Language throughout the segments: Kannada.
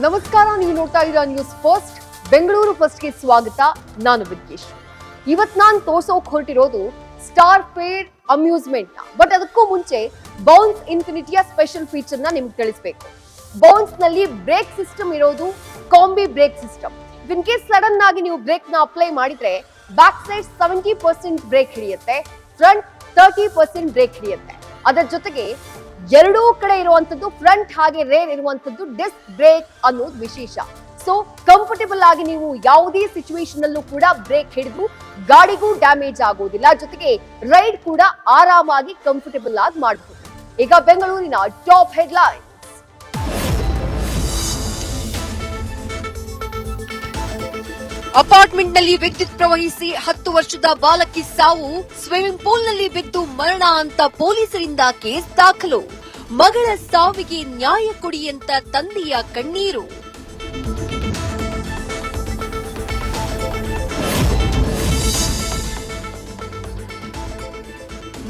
ನಮಸ್ಕಾರ, ನೀವು ನೋಡ್ತಾ ಇದ್ದೀರಾ ನ್ಯೂಸ್ ಫಸ್ಟ್. ಬೆಂಗಳೂರು ಫಸ್ಟ್ಗೆ ಸ್ವಾಗತ. ನಾನು ವಿದ್ಯೇಶ್. ಇವತ್ತು ನಾನು ತೋರ್ಸೋಕೆ ಹೊರಟಿರೋದು ಸ್ಟಾರ್ ಫೇರ್ ಅಮ್ಯೂಸ್ಮೆಂಟ್ ನ. ಬಟ್ ಅದಕ್ಕೂ ಮುಂಚೆ ಬೌನ್ಸ್ ಇನ್ಫಿನಿಟಿಯ ಸ್ಪೆಷಲ್ ಫೀಚರ್ ನ ನಿಮ್ಗೆ ತಿಳಿಸ್ಬೇಕು. ಬೌನ್ಸ್ ನಲ್ಲಿ ಬ್ರೇಕ್ ಸಿಸ್ಟಮ್ ಇರೋದು ಕಾಂಬಿ break system. In case sudden ಆಗಿ ನೀವು ಬ್ರೇಕ್ ನ ಅಪ್ಲೈ ಮಾಡಿದ್ರೆ ಬ್ಯಾಕ್ ಸೈಡ್ 70% ಬ್ರೇಕ್ ಹಿಡಿಯುತ್ತೆ, ಫ್ರಂಟ್ 30% ಬ್ರೇಕ್ ಹಿಡಿಯುತ್ತೆ. ಅದರ ಜೊತೆಗೆ ಎರಡೂ ಕಡೆ ಇರುವಂತದ್ದು ಫ್ರಂಟ್ ಹಾಗೆ ರೇರ್ ಇರುವಂತದ್ದು ಡಿಸ್ಕ್ ಬ್ರೇಕ್ ಅನ್ನೋದು ವಿಶೇಷ. ಸೊ ಕಂಫರ್ಟಬಲ್ ಆಗಿ ನೀವು ಯಾವುದೇ ಸಿಚುವೇಶನ್ ಅಲ್ಲೂ ಕೂಡ ಬ್ರೇಕ್ ಹಿಡಿದು ಗಾಡಿಗೂ ಡ್ಯಾಮೇಜ್ ಆಗೋದಿಲ್ಲ, ಜೊತೆಗೆ ರೈಡ್ ಕೂಡ ಆರಾಮಾಗಿ ಕಂಫರ್ಟಬಲ್ ಆಗಿ ಮಾಡಬಹುದು. ಈಗ ಬೆಂಗಳೂರಿನ ಟಾಪ್ ಹೆಡ್ಲೈನ್. ಅಪಾರ್ಟ್ಮೆಂಟ್ ನಲ್ಲಿ ವಿದ್ಯುತ್ ಪ್ರವಹಿಸಿ 10 ವರ್ಷದ ಬಾಲಕಿ ಸಾವು, ಸ್ವಿಮ್ಮಿಂಗ್ ಪೂಲ್ ನಲ್ಲಿ ಬಿದ್ದು ಮರಣ ಅಂತ ಪೊಲೀಸರಿಂದ ಕೇಸ್ ದಾಖಲು. ಮಗಳ ಸಾವಿಗೆ ನ್ಯಾಯ ಕೊಡಿ ಅಂತ ತಂದೆಯ ಕಣ್ಣೀರು.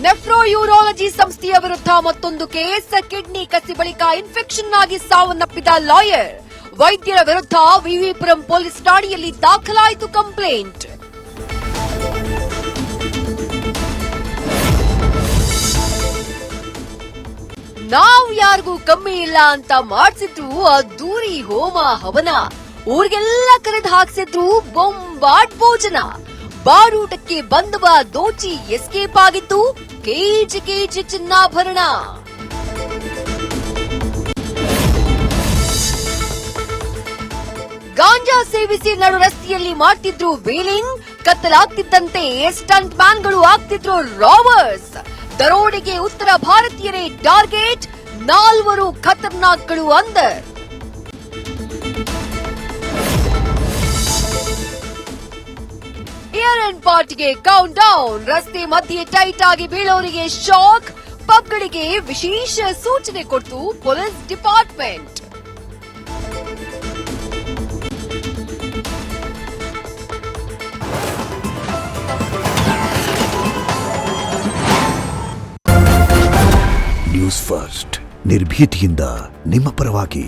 ನೆಫ್ರೋಯೂರಾಲಜಿ ಸಂಸ್ಥೆಯ ವಿರುದ್ಧ ಮತ್ತೊಂದು ಕೇಸ್. ಕಿಡ್ನಿ ಕಸಿ ಬಳಿಕ ಇನ್ಫೆಕ್ಷನ್ ಆಗಿ ಸಾವನ್ನಪ್ಪಿದ ಲಾಯರ್. ವೈದ್ಯರ ವಿರುದ್ಧ ವಿವಿಪುರಂ ಪೊಲೀಸ್ ಠಾಣೆಯಲ್ಲಿ ದಾಖಲಾಯಿತು ಕಂಪ್ಲೇಂಟ್. ನಾವು ಯಾರಿಗೂ ಕಮ್ಮಿ ಇಲ್ಲ ಅಂತ ಮಾಡಿಸಿದ್ರು ಅದ್ದೂರಿ ಹೋಮ ಹವನ. ಊರಿಗೆಲ್ಲ ಕರೆದು ಹಾಕ್ಸಿದ್ರು ಬೊಂಬಾಟ್ ಭೋಜನ. ಬಾರೂಟಕ್ಕೆ ಬಂದವ ದೋಚಿ ಎಸ್ಕೇಪ್ ಆಗಿತ್ತು ಕೆಜಿ ಚಿನ್ನಾಭರಣ. ಗಾಂಜಾ ಸೇವಿಸಿ ನಡು ರಸ್ತೆಯಲ್ಲಿ ಮಾಡ್ತಿದ್ರು ವೀಲಿಂಗ್. ಕತ್ತಲಾಗ್ತಿದ್ದಂತೆ ಸ್ಟಂಟ್ ಮ್ಯಾನ್ಗಳು ಆಗ್ತಿದ್ರು ರಾಬರ್ಸ್. ದರೋಡೆಗೆ ಉತ್ತರ ಭಾರತೀಯರೇ ಟಾರ್ಗೆಟ್, 4 ಖತರ್ನಾಕ್ಗಳು ಅಂದರ್. ಇಯರ್ ಎಂಡ್ ಪಾರ್ಟಿಗೆ ಕೌಂಟ್ ಡೌನ್. ರಸ್ತೆ ಮಧ್ಯೆ ಟೈಟ್ ಆಗಿ ಬೀಳೋರಿಗೆ ಶಾಕ್. ಪಬ್ಗಳಿಗೆ ವಿಶೇಷ ಸೂಚನೆ ಕೊಡ್ತು ಪೊಲೀಸ್ ಡಿಪಾರ್ಟ್ಮೆಂಟ್. ನ್ಯೂಸ್ ಫಸ್ಟ್, ನಿರ್ಭೀತಿಯಿಂದ ನಿಮ್ಮ ಪರವಾಗಿ.